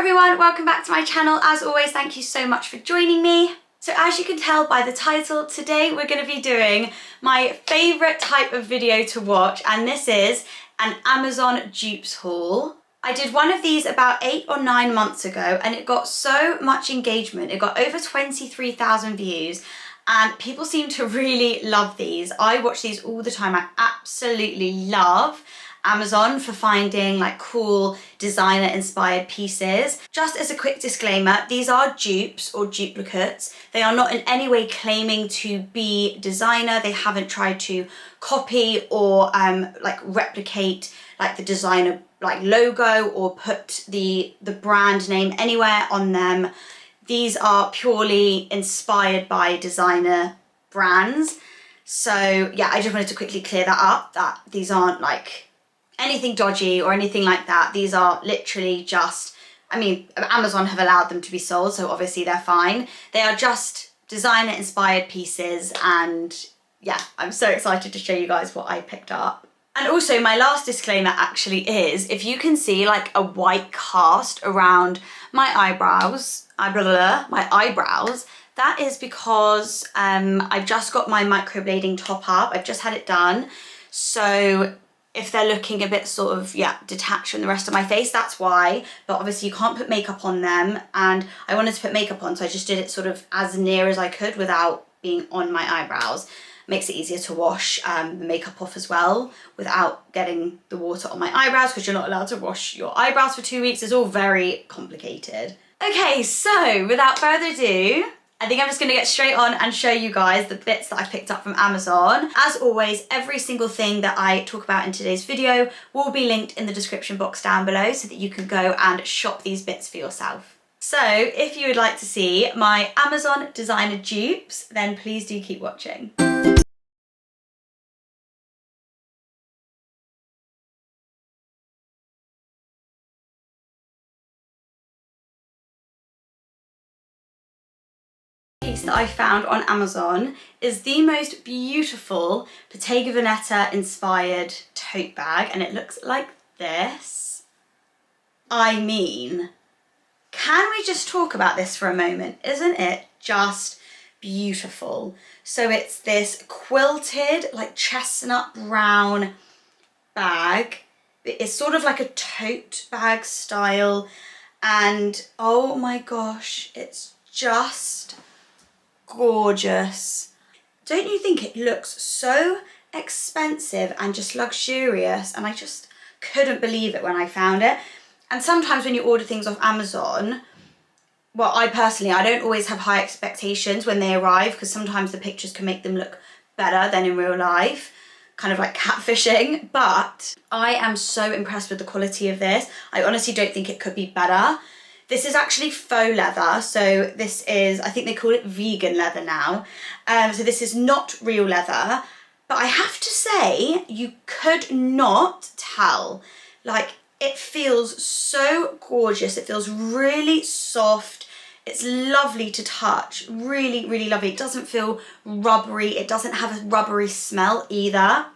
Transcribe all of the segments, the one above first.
everyone, welcome back to my channel. As always, thank you so much for joining me. So as you can tell by the title, today we're going to be doing my favourite type of video to watch, and this is an Amazon dupes haul. I did one of these about 8 or 9 months ago and it got so much engagement. It got over 23,000 views and people seem to really love these. I watch these all the time. I absolutely love Amazon for finding like cool designer inspired pieces. Just as a quick disclaimer, these are dupes or duplicates. They are not in any way claiming to be designer. They haven't tried to copy or like replicate like the designer like logo or put the brand name anywhere on them. These are purely inspired by designer brands. So yeah, I just wanted to quickly clear that up, that these aren't like anything dodgy or anything like that. These are literally just, I mean, Amazon have allowed them to be sold, so obviously they're fine. They are just designer inspired pieces, and yeah, I'm so excited to show you guys what I picked up. And also my last disclaimer actually is, if you can see like a white cast around my eyebrows, that is because I've just got my microblading top up. I've just had it done. So if they're looking a bit sort of, yeah, detached from the rest of my face, that's why. But obviously you can't put makeup on them, and I wanted to put makeup on, so I just did it sort of as near as I could without being on my eyebrows. Makes it easier to wash the makeup off as well without getting the water on my eyebrows, because you're not allowed to wash your eyebrows for 2 weeks. It's all very complicated. Okay, so without further ado, I think I'm just gonna get straight on and show you guys the bits that I picked up from Amazon. As always, every single thing that I talk about in today's video will be linked in the description box down below so that you can go and shop these bits for yourself. So if you would like to see my Amazon designer dupes, then please do keep watching. That I found on Amazon is the most beautiful Bottega Veneta inspired tote bag, and it looks like this. I mean, can we just talk about this for a moment? Isn't it just beautiful? So it's this quilted like chestnut brown bag. It's sort of like a tote bag style, and oh my gosh, it's just gorgeous. Don't you think it looks so expensive and just luxurious? And I just couldn't believe it when I found it. And sometimes when you order things off Amazon, well, I don't always have high expectations when they arrive, because sometimes the pictures can make them look better than in real life, kind of like catfishing. But I am so impressed with the quality of this. I honestly don't think it could be better. This is actually faux leather, so this is, I think they call it vegan leather now. So this is not real leather, but I have to say, you could not tell. Like, it feels so gorgeous. It feels really soft. It's lovely to touch, really, really lovely. It doesn't feel rubbery. It doesn't have a rubbery smell either.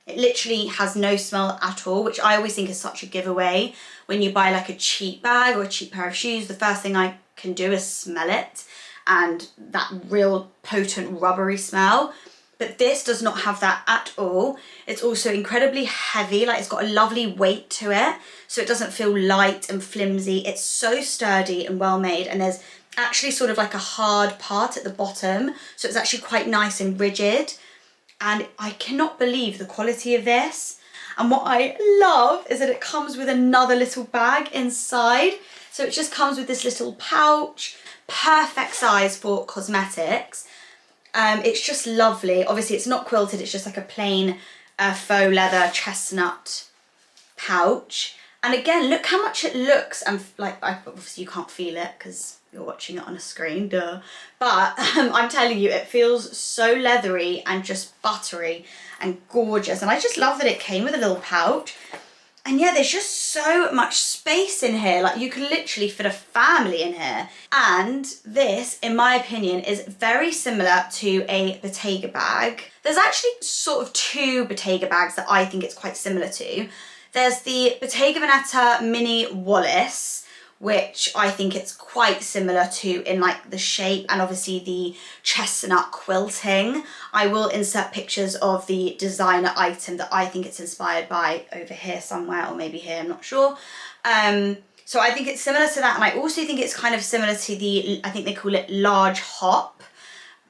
It literally has no smell at all, which I always think is such a giveaway. When you buy like a cheap bag or a cheap pair of shoes, the first thing I can do is smell it, and that real potent rubbery smell. But this does not have that at all. It's also incredibly heavy, like it's got a lovely weight to it, so it doesn't feel light and flimsy. It's so sturdy and well made, and there's actually sort of like a hard part at the bottom, so it's actually quite nice and rigid. And I cannot believe the quality of this. And what I love is that it comes with another little bag inside. So it just comes with this little pouch, perfect size for cosmetics. It's just lovely. Obviously it's not quilted, it's just like a plain faux leather chestnut pouch. And again, look how much it looks, and like, obviously you can't feel it because you're watching it on a screen, duh. But I'm telling you, it feels so leathery and just buttery and gorgeous. And I just love that it came with a little pouch. And yeah, there's just so much space in here. Like, you can literally fit a family in here. And this, in my opinion, is very similar to a Bottega bag. There's actually sort of 2 Bottega bags that I think it's quite similar to. There's the Bottega Veneta Mini Wallis, which I think it's quite similar to in like the shape and obviously the chestnut quilting. I will insert pictures of the designer item that I think it's inspired by over here somewhere, or maybe here, I'm not sure. So I think it's similar to that, and I also think it's kind of similar to the, I think they call it large hop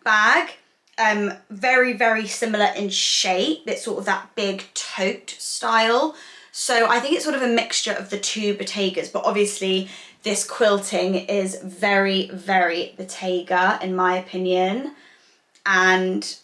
bag. Very, very similar in shape. It's sort of that big tote style. So I think it's sort of a mixture of the two Bottegas, but obviously this quilting is very, very Bottega in my opinion. And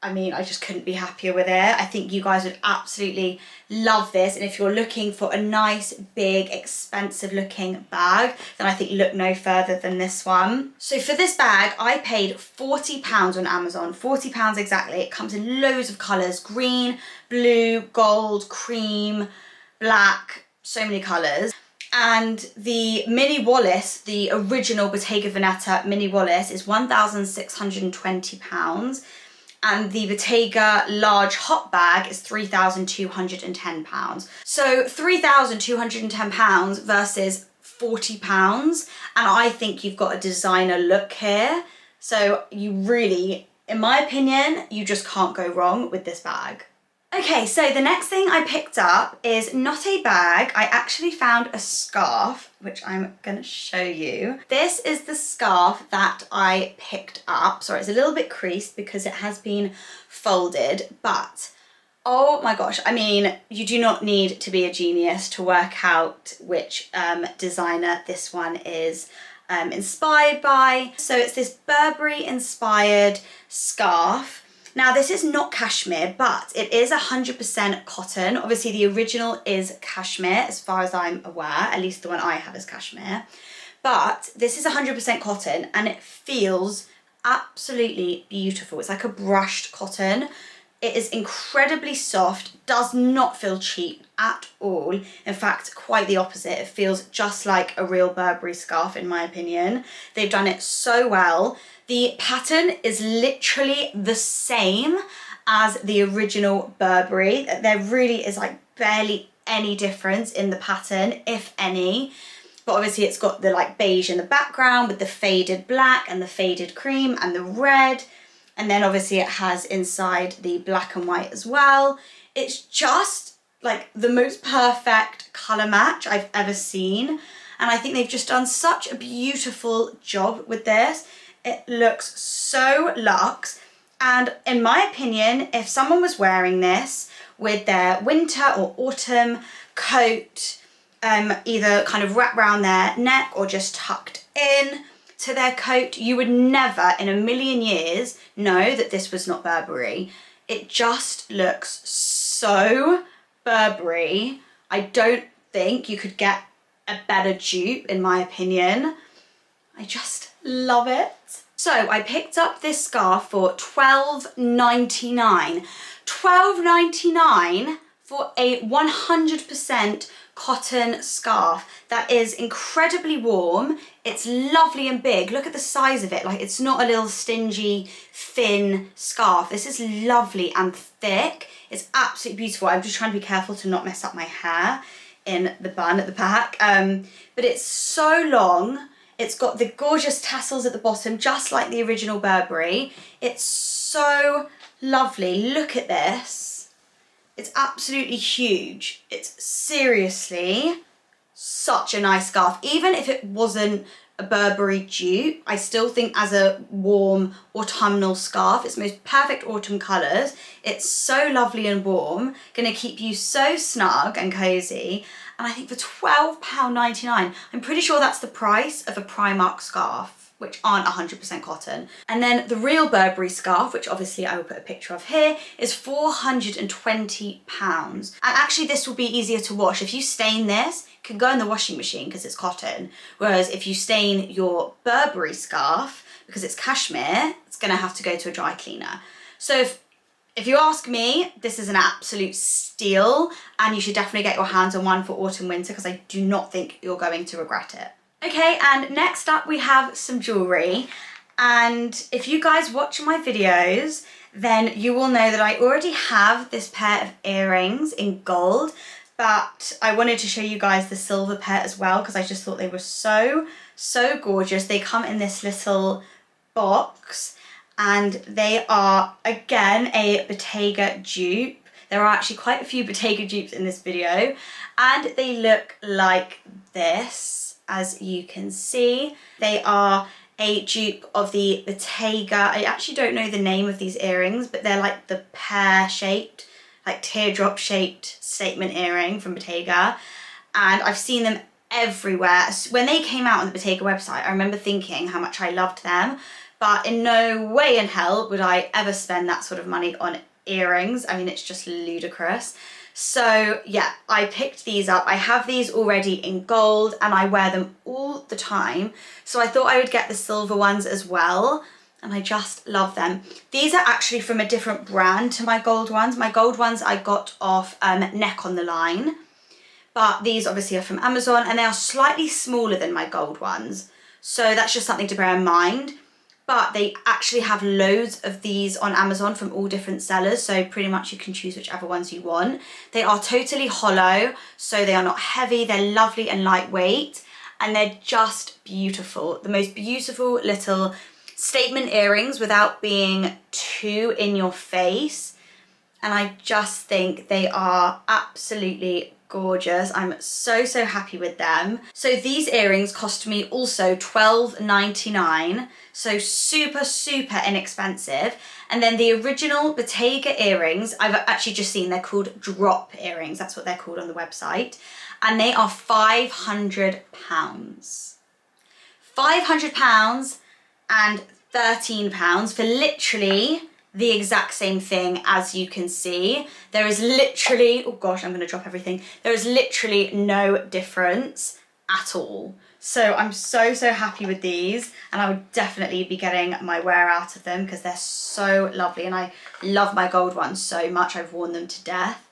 I mean, I just couldn't be happier with it. I think you guys would absolutely love this. And if you're looking for a nice, big, expensive looking bag, then I think look no further than this one. So for this bag, I paid £40 on Amazon, £40 exactly. It comes in loads of colours, green, blue, gold, cream, black, so many colours. And the mini Wallace, the original Bottega Veneta mini Wallace, is £1,620. And the Bottega large hot bag is £3,210. So £3,210 versus £40, and I think you've got a designer look here. So you really, in my opinion, you just can't go wrong with this bag. Okay, so the next thing I picked up is not a bag. I actually found a scarf, which I'm gonna show you. This is the scarf that I picked up. Sorry, it's a little bit creased because it has been folded, but oh my gosh, I mean, you do not need to be a genius to work out which designer this one is inspired by. So it's this Burberry inspired scarf. Now this is not cashmere, but it is 100% cotton. Obviously the original is cashmere as far as I'm aware, at least the one I have is cashmere. But this is 100% cotton and it feels absolutely beautiful. It's like a brushed cotton. It is incredibly soft, does not feel cheap at all. In fact, quite the opposite. It feels just like a real Burberry scarf in my opinion. They've done it so well. The pattern is literally the same as the original Burberry. There really is like barely any difference in the pattern, if any. But obviously it's got the like beige in the background with the faded black and the faded cream and the red. And then obviously it has inside the black and white as well. It's just like the most perfect colour match I've ever seen. And I think they've just done such a beautiful job with this. It looks so luxe. And in my opinion, if someone was wearing this with their winter or autumn coat, either kind of wrapped around their neck or just tucked in to their coat, you would never in a million years know that this was not Burberry. It just looks so Burberry. I don't think you could get a better dupe in my opinion. I just love it. So I picked up this scarf for $12.99. $12.99 for a 100% cotton scarf that is incredibly warm. It's lovely and big. Look at the size of it. Like, it's not a little stingy, thin scarf. This is lovely and thick. It's absolutely beautiful. I'm just trying to be careful to not mess up my hair in the bun at the back. But it's so long. It's got the gorgeous tassels at the bottom, just like the original Burberry. It's so lovely. Look at this. It's absolutely huge. It's seriously such a nice scarf. Even if it wasn't a Burberry dupe, I still think as a warm autumnal scarf, it's the most perfect autumn colours. It's so lovely and warm, gonna keep you so snug and cozy. And I think for £12.99, I'm pretty sure that's the price of a Primark scarf, which aren't 100% cotton. And then the real Burberry scarf, which obviously I will put a picture of here, is £420. And actually this will be easier to wash. If you stain this, it can go in the washing machine because it's cotton. Whereas if you stain your Burberry scarf, because it's cashmere, it's gonna have to go to a dry cleaner. So if you ask me, this is an absolute steal and you should definitely get your hands on one for autumn winter because I do not think you're going to regret it. Okay, and next up we have some jewellery. And if you guys watch my videos, then you will know that I already have this pair of earrings in gold. but I wanted to show you guys the silver pair as well because I just thought they were so gorgeous. They come in this little box and they are, again, a Bottega dupe. There are actually quite a few Bottega dupes in this video, and they look like this, as you can see. They are a dupe of the Bottega. I actually don't know the name of these earrings, but they're like the pear-shaped, like teardrop-shaped statement earring from Bottega, and I've seen them everywhere. When they came out on the Bottega website, I remember thinking how much I loved them, but in no way in hell would I ever spend that sort of money on earrings. I mean, it's just ludicrous. So yeah, I picked these up. I have these already in gold and I wear them all the time. So I thought I would get the silver ones as well, and I just love them. These are actually from a different brand to my gold ones. My gold ones I got off Neck on the Line, but these obviously are from Amazon and they are slightly smaller than my gold ones. So that's just something to bear in mind. But they actually have loads of these on Amazon from all different sellers, so pretty much you can choose whichever ones you want. They are totally hollow, so they are not heavy, they're lovely and lightweight, and they're just beautiful. The most beautiful little statement earrings without being too in your face, and I just think they are absolutely gorgeous. I'm so happy with them. So these earrings cost me also $12.99, so super inexpensive. And then the original Bottega earrings, I've actually just seen, they're called drop earrings, that's what they're called on the website, and they are £500. £500 and £13 for literally the exact same thing. As you can see, there is literally, oh gosh, I'm going to drop everything. There is literally no difference at all. So I'm so happy with these, and I would definitely be getting my wear out of them because they're so lovely, and I love my gold ones so much. I've worn them to death.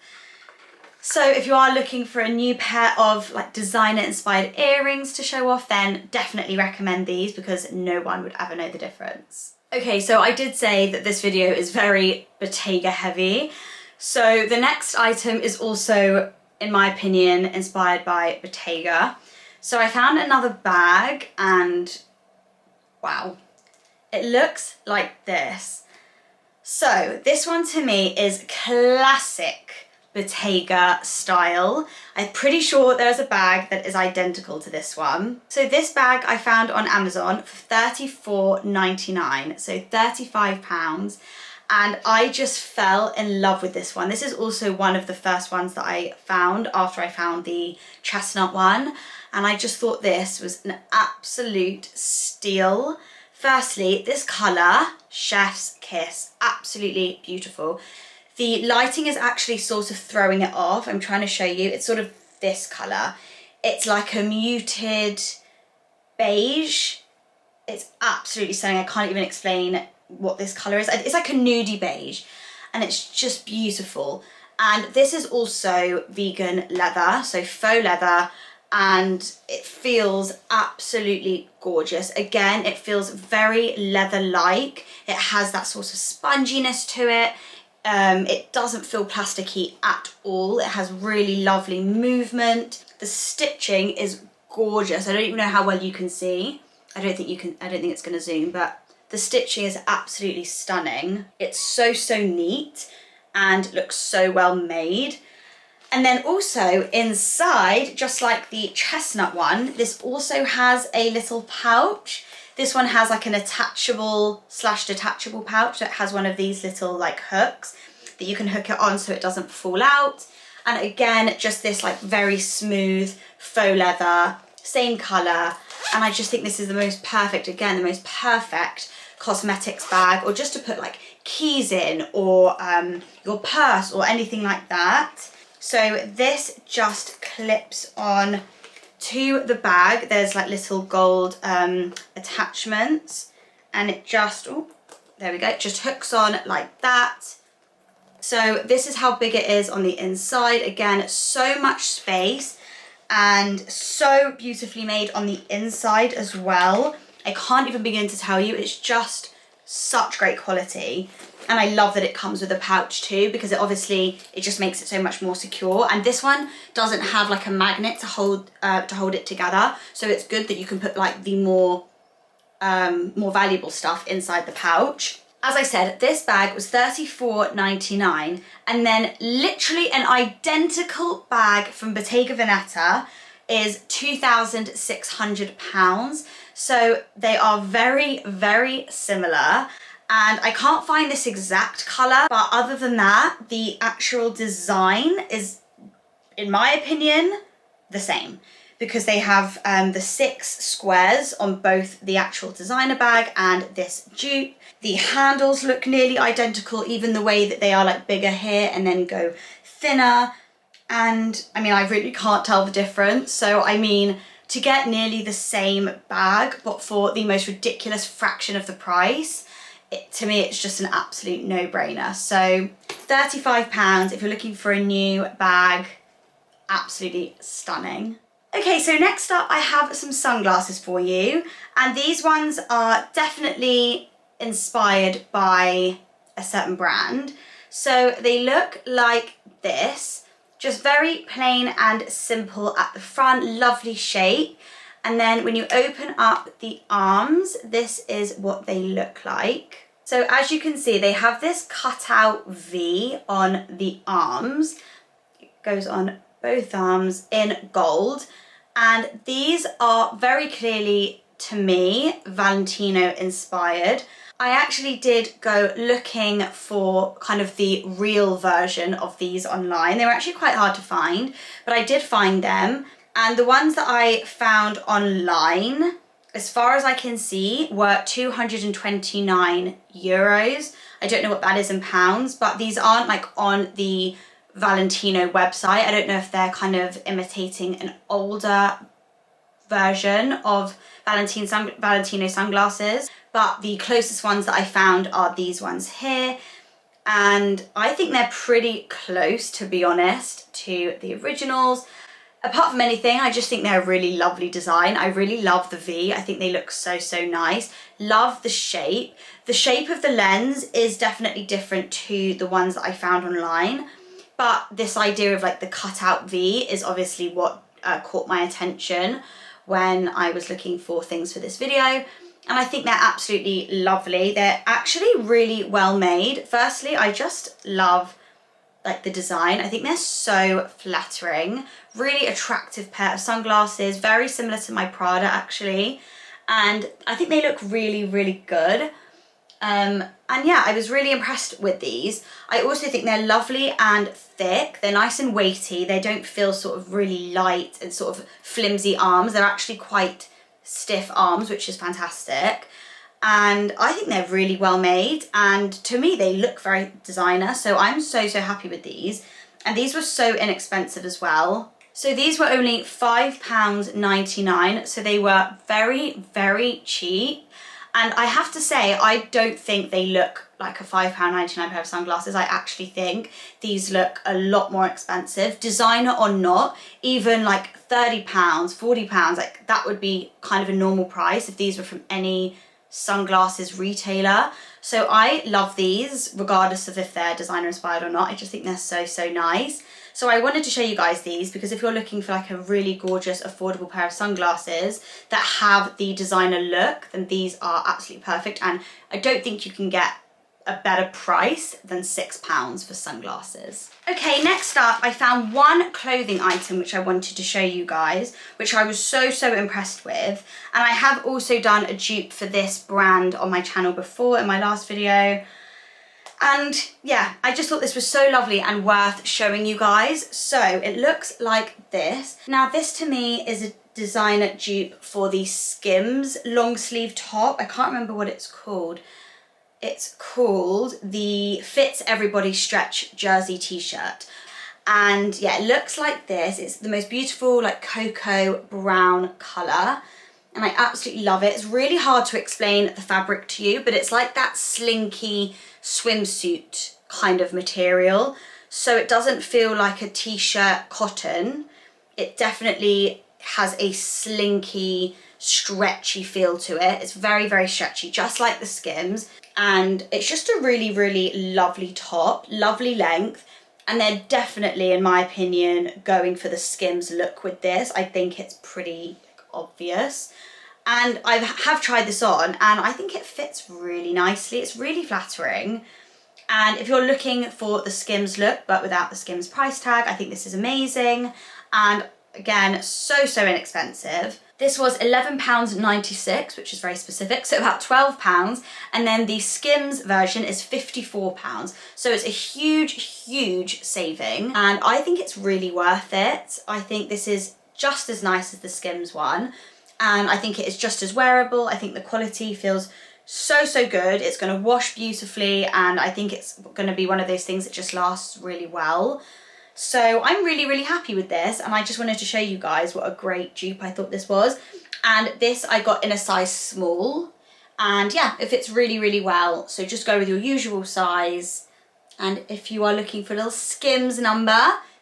So if you are looking for a new pair of like designer inspired earrings to show off, then definitely recommend these because no one would ever know the difference. Okay, so I did say that this video is very Bottega heavy. So the next item is also, in my opinion, inspired by Bottega. So I found another bag and wow, it looks like this. So this one to me is classic Bottega style. I'm pretty sure there's a bag that is identical to this one. So this bag I found on Amazon for $34.99, so £35, and I just fell in love with this one. This is also one of the first ones that I found after I found the chestnut one, and I just thought this was an absolute steal. Firstly, this colour, Chef's Kiss, absolutely beautiful. The lighting is actually sort of throwing it off. I'm trying to show you. It's sort of this colour. It's like a muted beige. It's absolutely stunning. I can't even explain what this colour is. It's like a nudie beige, and it's just beautiful. And this is also vegan leather, so faux leather, and it feels absolutely gorgeous. Again, it feels very leather-like. It has that sort of sponginess to it. It doesn't feel plasticky at all. It has really lovely movement. The stitching is gorgeous. I don't even know how well you can see. I don't think it's going to zoom, but the stitching is absolutely stunning. It's so neat and looks so well made. And then also inside, just like the chestnut one, this also has a little pouch. This one has like an attachable / detachable pouch that has one of these little like hooks that you can hook it on so it doesn't fall out. And again, just this like very smooth faux leather, same colour. And I just think this is the most perfect, again, the most perfect cosmetics bag, or just to put like keys in, or your purse or anything like that. So this just clips on to the bag. There's like little gold attachments, and it just, oh, there we go, it just hooks on like that. So this is how big it is on the inside. Again, so much space and so beautifully made on the inside as well. I can't even begin to tell you, it's just such great quality. And I love that it comes with a pouch too, because it just makes it so much more secure. And this one doesn't have like a magnet to hold it together. So it's good that you can put like the more valuable stuff inside the pouch. As I said, this bag was $34.99, and then literally an identical bag from Bottega Veneta is £2,600. So they are very, very similar. And I can't find this exact colour, but other than that, the actual design is, in my opinion, the same. Because they have the 6 squares on both the actual designer bag and this dupe. The handles look nearly identical, even the way that they are like bigger here and then go thinner. And I mean, I really can't tell the difference. So I mean, to get nearly the same bag, but for the most ridiculous fraction of the price, to me, it's just an absolute no-brainer. So £35 if you're looking for a new bag, absolutely stunning. Okay, so next up I have some sunglasses for you, and these ones are definitely inspired by a certain brand. So they look like this, just very plain and simple at the front, lovely shape. And then when you open up the arms, this is what they look like. So as you can see, they have this cutout V on the arms. It goes on both arms in gold. And these are very clearly, to me, Valentino inspired. I actually did go looking for kind of the real version of these online. They were actually quite hard to find, but I did find them. And the ones that I found online, as far as I can see, were €229. I don't know what that is in pounds, but these aren't like on the Valentino website. I don't know if they're kind of imitating an older version of Valentino sunglasses, but the closest ones that I found are these ones here, and I think they're pretty close, to be honest, to the originals. Apart from anything, I just think they're a really lovely design. I really love the V. I think they look so, so nice. Love the shape. The shape of the lens is definitely different to the ones that I found online, but this idea of like the cutout V is obviously what caught my attention when I was looking for things for this video. And I think they're absolutely lovely. They're actually really well made. Firstly, I just love like the design. I think they're so flattering. Really attractive pair of sunglasses, very similar to my Prada actually. And I think they look really, really good. And yeah, I was really impressed with these. I also think they're lovely and thick. They're nice and weighty. They don't feel sort of really light and sort of flimsy arms. They're actually quite stiff arms, which is fantastic. And I think they're really well made. And to me, they look very designer. So I'm so, so happy with these. And these were so inexpensive as well. So these were only £5.99. So they were very, very cheap. And I have to say, I don't think they look like a £5.99 pair of sunglasses. I actually think these look a lot more expensive, designer or not. Even like £30, £40, like that would be kind of a normal price if these were from any sunglasses retailer. So I love these, regardless of if they're designer inspired or not. I just think they're so, so nice. So I wanted to show you guys these because if you're looking for like a really gorgeous, affordable pair of sunglasses that have the designer look, then these are absolutely perfect. And I don't think you can get a better price than £6 for sunglasses. Okay, next up, I found one clothing item which I wanted to show you guys, which I was so, so impressed with. And I have also done a dupe for this brand on my channel before in my last video. And yeah, I just thought this was so lovely and worth showing you guys. So it looks like this. Now this to me is a designer dupe for the Skims long sleeve top. I can't remember what it's called. It's called the Fits Everybody Stretch Jersey t-shirt. And yeah, it looks like this. It's the most beautiful like cocoa brown colour. And I absolutely love it. It's really hard to explain the fabric to you, but it's like that slinky swimsuit kind of material. So it doesn't feel like a t-shirt cotton. It definitely has a slinky stretchy feel to it. It's very, very stretchy, just like the Skims. And it's just a really, really lovely top, lovely length. And they're definitely, in my opinion, going for the Skims look with this. I think it's pretty obvious. And I have tried this on and I think it fits really nicely. It's really flattering. And if you're looking for the Skims look, but without the Skims price tag, I think this is amazing. And again, so inexpensive. This was £11.96, which is very specific, so about £12. And then the Skims version is £54. So it's a huge saving. And I think it's really worth it. I think this is just as nice as the Skims one. And I think it is just as wearable. I think the quality feels so good. It's going to wash beautifully, and I think it's going to be one of those things that just lasts really well. So I'm really happy with this, and I just wanted to show you guys what a great dupe I thought this was. And this I got in a size small, and yeah, it fits really well. So just go with your usual size. And if you are looking for a little Skims number,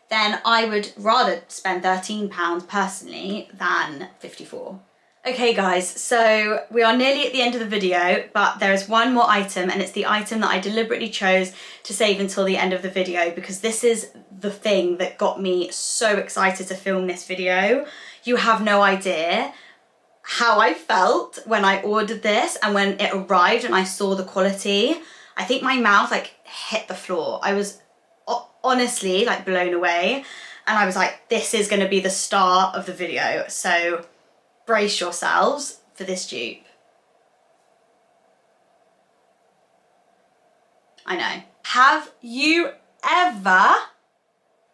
then I would rather spend £13 personally than 54. Okay guys, so we are nearly at the end of the video, but there is one more item, and it's the item that I deliberately chose to save until the end of the video because this is the thing that got me so excited to film this video. You have no idea how I felt when I ordered this and when it arrived and I saw the quality. I think my mouth like hit the floor. I was honestly like blown away, and I was like, this is going to be the star of the video. So brace yourselves for this dupe. I know. Have you ever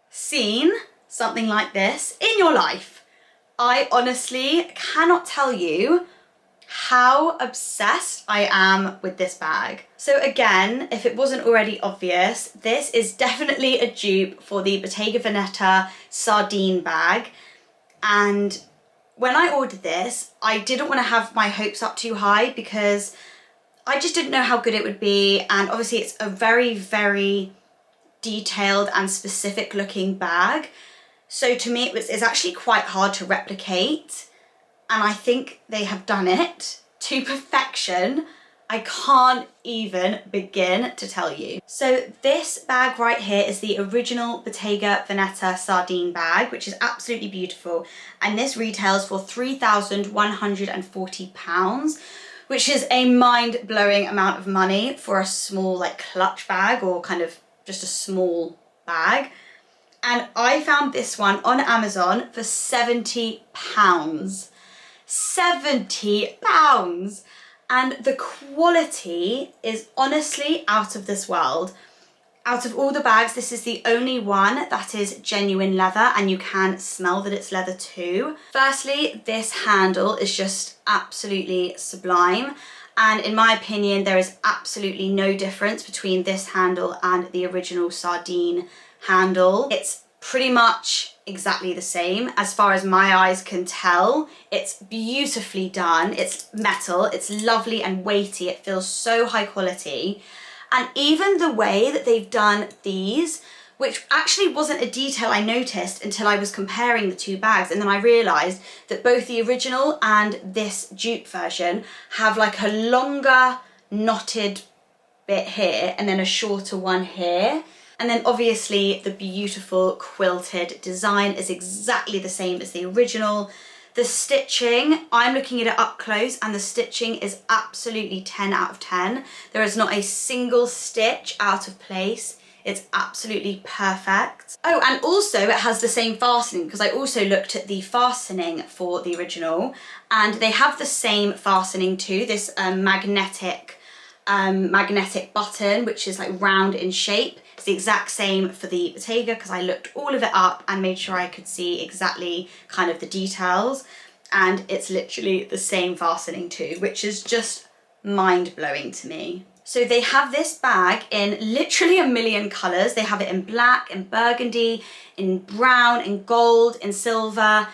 seen something like this in your life? I honestly cannot tell you how obsessed I am with this bag. So again, if it wasn't already obvious, this is definitely a dupe for the Bottega Veneta sardine bag. And when I ordered this, I didn't want to have my hopes up too high because I just didn't know how good it would be. And obviously it's a very detailed and specific looking bag. So to me, it's actually quite hard to replicate. And I think they have done it to perfection. I can't even begin to tell you. So this bag right here is the original Bottega Veneta sardine bag, which is absolutely beautiful. And this retails for £3,140, which is a mind-blowing amount of money for a small like clutch bag or kind of just a small bag. And I found this one on Amazon for £70. £70! And the quality is honestly out of this world. Out of all the bags, this is the only one that is genuine leather, and you can smell that it's leather too. Firstly, this handle is just absolutely sublime. And in my opinion, there is absolutely no difference between this handle and the original sardine handle. It's pretty much exactly the same as far as my eyes can tell. It's beautifully done. It's metal. It's lovely and weighty. It feels so high quality. And even the way that they've done these, which actually wasn't a detail I noticed until I was comparing the two bags, and then I realised that both the original and this dupe version have like a longer knotted bit here and then a shorter one here. And then obviously the beautiful quilted design is exactly the same as the original. The stitching, I'm looking at it up close, and the stitching is absolutely 10 out of 10. There is not a single stitch out of place. It's absolutely perfect. Oh, and also it has the same fastening, because I also looked at the fastening for the original, and they have the same fastening too, this magnetic button, which is like round in shape. It's the exact same for the Bottega, because I looked all of it up and made sure I could see exactly kind of the details, and it's literally the same fastening too, which is just mind-blowing to me. So they have this bag in literally a million colours. They have it in black, in burgundy, in brown, in gold, in silver,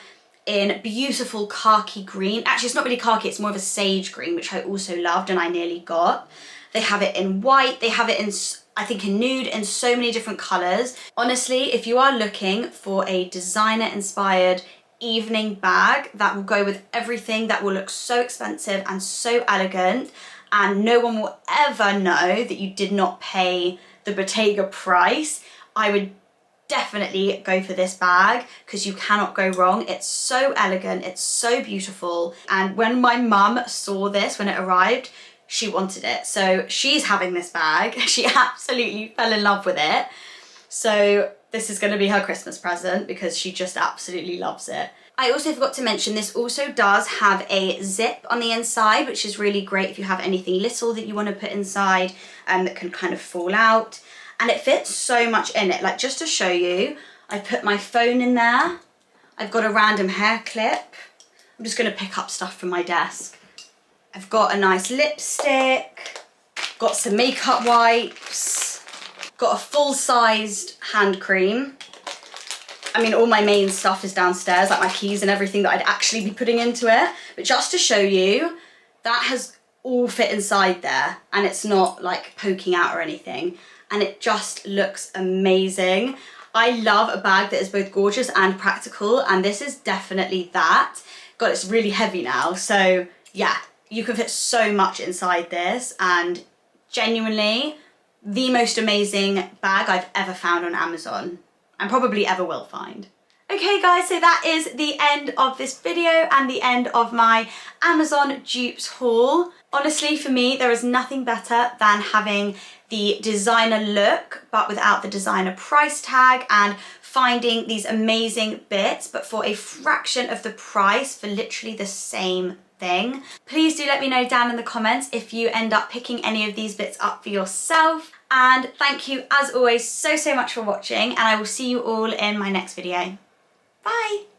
in beautiful khaki green. Actually, it's not really khaki, it's more of a sage green, which I also loved and I nearly got. They have it in white, they have it in, I think, in nude, in so many different colours. Honestly, if you are looking for a designer-inspired, evening bag that will go with everything, that will look so expensive and so elegant, and no one will ever know that you did not pay the Bottega price, I would definitely go for this bag because you cannot go wrong. It's so elegant, it's so beautiful, and when my mum saw this when it arrived, she wanted it. So she's having this bag. She absolutely fell in love with it. So this is going to be her Christmas present because she just absolutely loves it. I also forgot to mention this also does have a zip on the inside, which is really great if you have anything little that you want to put inside that can kind of fall out. And it fits so much in it. Like, just to show you, I put my phone in there. I've got a random hair clip. I'm just going to pick up stuff from my desk. I've got a nice lipstick, got some makeup wipes, got a full-sized hand cream. I mean, all my main stuff is downstairs, like my keys and everything that I'd actually be putting into it. But just to show you, that has all fit inside there and it's not like poking out or anything. And it just looks amazing. I love a bag that is both gorgeous and practical, and this is definitely that. God, it's really heavy now. So yeah, you can fit so much inside this, and genuinely the most amazing bag I've ever found on Amazon and probably ever will find. Okay guys, so that is the end of this video and the end of my Amazon dupes haul. Honestly, for me, there is nothing better than having the designer look but without the designer price tag, and finding these amazing bits but for a fraction of the price for literally the same thing. Please do let me know down in the comments if you end up picking any of these bits up for yourself. And thank you as always so much for watching, and I will see you all in my next video. Bye!